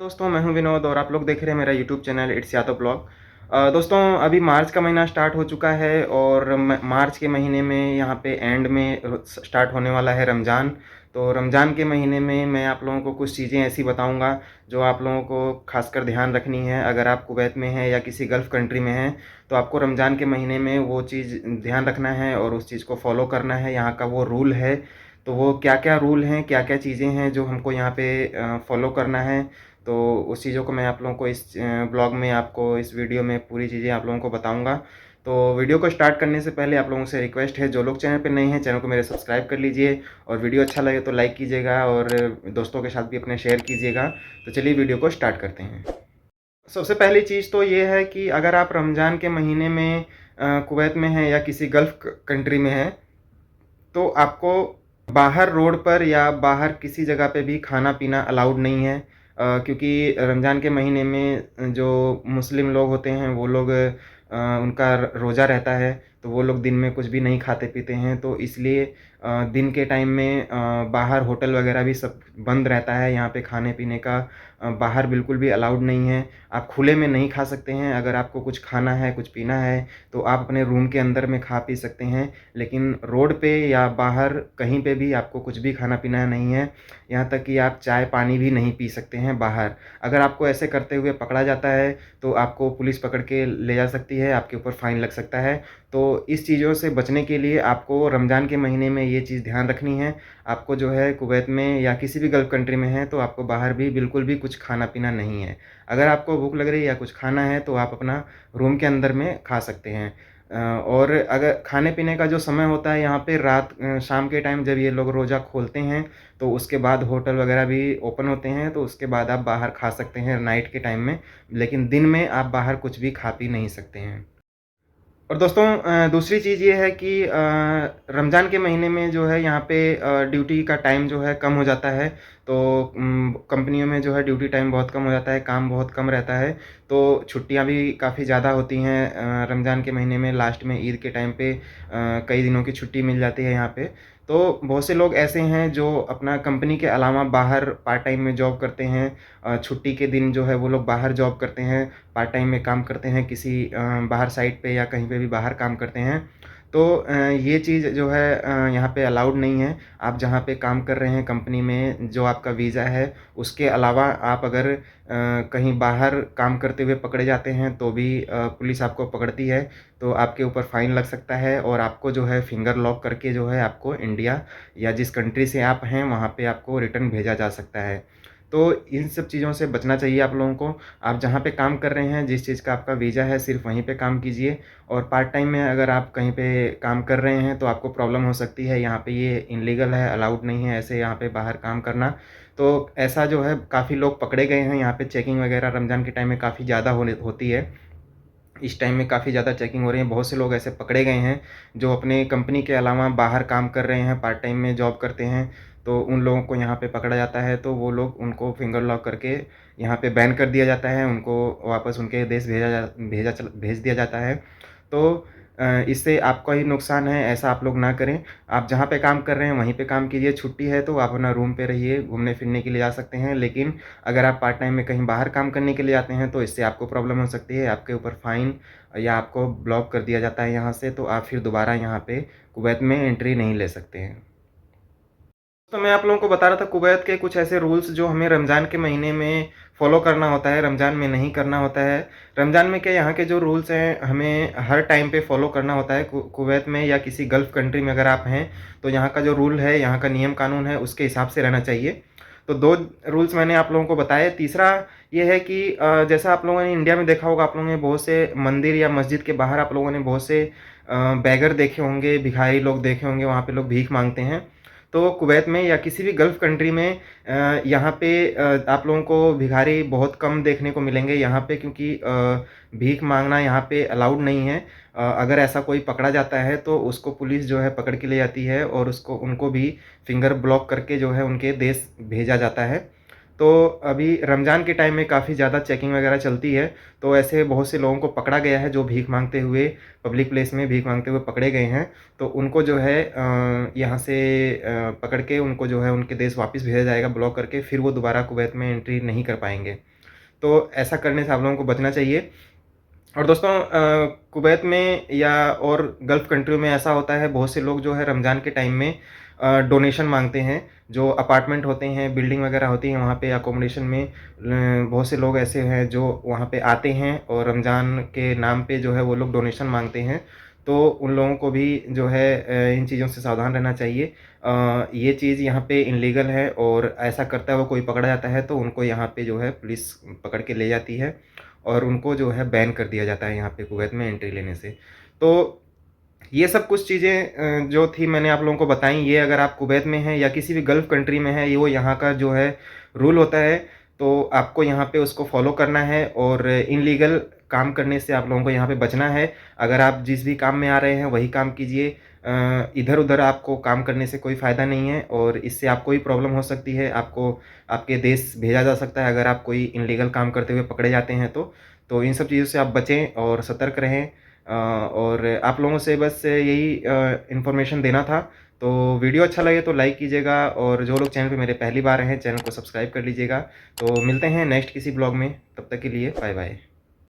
दोस्तों मैं हूं विनोद और आप लोग देख रहे हैं मेरा YouTube channel it's Yadav blog. दोस्तों अभी मार्च का महीना स्टार्ट हो चुका है और मार्च के महीने में यहाँ पे एंड में स्टार्ट होने वाला है रमज़ान। तो रमज़ान के महीने में मैं आप लोगों को कुछ चीज़ें ऐसी बताऊंगा जो आप लोगों को खासकर ध्यान रखनी है। अगर आप कुवैत में हैं या किसी गल्फ़ कंट्री में हैं तो आपको रमज़ान के महीने में वो चीज़ ध्यान रखना है और उस चीज़ को फॉलो करना है। यहाँ का वो रूल है, तो वो क्या-क्या रूल हैं, क्या-क्या चीज़ें हैं जो हमको यहाँ पे फॉलो करना है। तो उस चीज़ों को मैं आप लोगों को इस ब्लॉग में आपको इस वीडियो में पूरी चीज़ें आप लोगों को बताऊँगा। तो वीडियो को स्टार्ट करने से पहले आप लोगों से रिक्वेस्ट है, जो लोग चैनल पे नए हैं चैनल को मेरे सब्सक्राइब कर लीजिए और वीडियो अच्छा लगे तो लाइक कीजिएगा और दोस्तों के साथ भी अपने शेयर कीजिएगा। तो चलिए वीडियो को स्टार्ट करते हैं। सबसे पहली चीज़ तो ये है कि अगर आप रमज़ान के महीने में कुवैत में हैं या किसी गल्फ़ कंट्री में हैं तो आपको बाहर रोड पर या बाहर किसी जगह पे भी खाना-पीना अलाउड नहीं है। क्योंकि रमज़ान के महीने में जो मुस्लिम लोग होते हैं वो लोग उनका रोज़ा रहता है, तो वो लोग दिन में कुछ भी नहीं खाते-पीते हैं। तो इसलिए दिन के टाइम में बाहर होटल वगैरह भी सब बंद रहता है। यहाँ पे खाने-पीने का बाहर बिल्कुल भी अलाउड नहीं है। आप खुले में नहीं खा सकते हैं। अगर आपको कुछ खाना है, कुछ पीना है, तो आप अपने रूम के अंदर में खा-पी सकते हैं। लेकिन रोड पे या बाहर कहीं पे भी आपको कुछ भी खाना-पीना नहीं है। यहाँ तक कि आप चाय-पानी भी नहीं पी सकते हैं बाहर। अगर आपको ऐसे करते हुए पकड़ा जाता है, तो आपको पुलिस पकड़ के ले जा सकती है, आपके ऊपर फ़ाइन लग सकता है। तो इस चीज़ों से बचने के लिए आपको रमज़ान के महीने में ये चीज़ ध्यान रखनी है। आपको जो है कुवैत में या किसी भी गल्फ़ कंट्री में हैं, तो आपको बाहर भी बिल्कुल भी कुछ खाना-पीना नहीं है। अगर आपको भूख लग रही है या कुछ खाना है, तो आप अपना रूम के अंदर में खा सकते हैं। और अगर खाने-पीने का जो समय होता है यहाँ पे शाम के टाइम जब ये लोग रोज़ा खोलते हैं, तो उसके बाद होटल वगैरह भी ओपन होते हैं, तो उसके बाद आप बाहर खा सकते हैं नाइट के टाइम में। लेकिन दिन में आप बाहर कुछ भी खा-पी नहीं सकते हैं। और दोस्तों दूसरी चीज़ ये है कि रमज़ान के महीने में जो है यहाँ पे ड्यूटी का टाइम जो है कम हो जाता है। तो कंपनियों में जो है ड्यूटी टाइम बहुत कम हो जाता है, काम बहुत कम रहता है। तो छुट्टियाँ भी काफ़ी ज़्यादा होती हैं रमज़ान के महीने में, लास्ट में ईद के टाइम पे कई दिनों की छुट्टी मिल जाती है यहाँ पे। तो बहुत से लोग ऐसे हैं जो अपना कंपनी के अलावा बाहर पार्ट टाइम में जॉब करते हैं। छुट्टी के दिन जो है वो लोग बाहर जॉब करते हैं, पार्ट टाइम में काम करते हैं किसी बाहर साइट पे या कहीं पे भी बाहर काम करते हैं। तो ये चीज़ जो है यहाँ पे अलाउड नहीं है। आप जहाँ पे काम कर रहे हैं कंपनी में जो आपका वीज़ा है, उसके अलावा आप अगर कहीं बाहर काम करते हुए पकड़े जाते हैं तो भी पुलिस आपको पकड़ती है, तो आपके ऊपर फ़ाइन लग सकता है और आपको जो है फिंगर लॉक करके जो है आपको इंडिया या जिस कंट्री से आप हैं वहाँ पे आपको रिटर्न भेजा जा सकता है। तो इन सब चीज़ों से बचना चाहिए आप लोगों को। आप जहाँ पे काम कर रहे हैं, जिस चीज़ का आपका वीज़ा है, सिर्फ़ वहीं पे काम कीजिए। और पार्ट टाइम में अगर आप कहीं पे काम कर रहे हैं, तो आपको प्रॉब्लम हो सकती है। यहाँ पे ये इल्लीगल है, अलाउड नहीं है ऐसे यहाँ पे बाहर काम करना। तो ऐसा जो है काफ़ी लोग पकड़े गए हैं, यहाँ पे चेकिंग वगैरह रमज़ान के टाइम में काफ़ी ज़्यादा होती है। इस टाइम में काफ़ी ज़्यादा चेकिंग हो रही है। बहुत से लोग ऐसे पकड़े गए हैं, जो अपने कंपनी के अलावा बाहर काम कर रहे हैं, पार्ट टाइम में जॉब करते हैं। तो उन लोगों को यहाँ पे पकड़ा जाता है, तो वो लोग उनको फिंगर लॉक करके यहाँ पे बैन कर दिया जाता है। उनको वापस उनके देश भेज दिया जाता है। तो इससे आपका ही नुकसान है, ऐसा आप लोग ना करें। आप जहाँ पे काम कर रहे हैं, वहीं पे काम कीजिए। छुट्टी है तो आप अपना रूम पे रहिए, घूमने-फिरने के लिए जा सकते हैं। लेकिन अगर आप पार्ट टाइम में कहीं बाहर काम करने के लिए जाते हैं, तो इससे आपको प्रॉब्लम हो सकती है। आपके ऊपर फ़ाइन या आपको ब्लॉक कर दिया जाता है यहाँ से, तो आप फिर दोबारा यहाँ पे कुवैत में एंट्री नहीं ले सकते हैं। तो मैं आप लोगों को बता रहा था कुवैत के कुछ ऐसे रूल्स जो हमें रमज़ान के महीने में फ़ॉलो करना होता है, रमज़ान में नहीं करना होता है। रमज़ान में क्या, यहाँ के जो रूल्स हैं हमें हर टाइम पे फ़ॉलो करना होता है। कुवैत में या किसी गल्फ़ कंट्री में अगर आप हैं, तो यहाँ का जो रूल है, यहाँ का नियम कानून है, उसके हिसाब से रहना चाहिए। तो 2 रूल्स मैंने आप लोगों को बताए। तीसरा ये है कि जैसा आप लोगों ने इंडिया में देखा होगा, आप लोगों ने बहुत से मंदिर या मस्जिद के बाहर आप लोगों ने बहुत से बेगर देखे होंगे, भिखारी लोग देखे होंगे, वहाँ पे लोग भीख माँगते हैं। तो कुवैत में या किसी भी गल्फ़ कंट्री में यहाँ पे आप लोगों को भिखारी बहुत कम देखने को मिलेंगे यहाँ पे, क्योंकि भीख माँगना यहाँ पे अलाउड नहीं है। अगर ऐसा कोई पकड़ा जाता है तो उसको पुलिस जो है पकड़ के ले जाती है और उसको उनको भी फिंगर ब्लॉक करके जो है उनके देश भेजा जाता है। तो अभी रमज़ान के टाइम में काफ़ी ज़्यादा चेकिंग वगैरह चलती है, तो ऐसे बहुत से लोगों को पकड़ा गया है जो भीख माँगते हुए पब्लिक प्लेस में भीख माँगते हुए पकड़े गए हैं। तो उनको जो है यहाँ से पकड़ के उनको जो है उनके देश वापस भेजा जाएगा ब्लॉक करके, फिर वो दोबारा कुवैत में एंट्री नहीं कर पाएँगे। तो ऐसा करने से आप लोगों को बचना चाहिए। और दोस्तों कुवैत में या और गल्फ़ कंट्रियों में ऐसा होता है, बहुत से लोग जो है रमज़ान के टाइम में डोनेशन माँगते हैं। जो अपार्टमेंट होते हैं, बिल्डिंग वगैरह होती है, वहाँ पे अकोमोडेशन में बहुत से लोग ऐसे हैं जो वहाँ पे आते हैं और रमज़ान के नाम पे जो है वो लोग डोनेशन माँगते हैं। तो उन लोगों को भी जो है इन चीज़ों से सावधान रहना चाहिए। ये चीज़ यहाँ पे इल्लीगल है और ऐसा करता हुआ कोई पकड़ा जाता है तो उनको यहाँ पे जो है पुलिस पकड़ के ले जाती है और उनको जो है बैन कर दिया जाता है यहाँ पे कुवैत में एंट्री लेने से। तो ये सब कुछ चीज़ें जो थी मैंने आप लोगों को बताई, ये अगर आप कुवैत में हैं या किसी भी गल्फ़ कंट्री में हैं, ये वो यहाँ का जो है रूल होता है, तो आपको यहाँ पे उसको फ़ॉलो करना है और इल्लीगल काम करने से आप लोगों को यहाँ पे बचना है। अगर आप जिस भी काम में आ रहे हैं, वही काम कीजिए। इधर-उधर आपको काम करने से कोई फ़ायदा नहीं है और इससे आपको ही प्रॉब्लम हो सकती है। आपको आपके देश भेजा जा सकता है अगर आप कोई इल्लीगल काम करते हुए पकड़े जाते हैं तो। तो इन सब चीज़ों से आप बचें और सतर्क रहें। और आप लोगों से बस यही इन्फॉर्मेशन देना था। तो वीडियो अच्छा लगे तो लाइक कीजिएगा और जो लोग चैनल पे मेरे पहली बार हैं, चैनल को सब्सक्राइब कर लीजिएगा। तो मिलते हैं नेक्स्ट किसी ब्लॉग में, तब तक के लिए बाय बाय।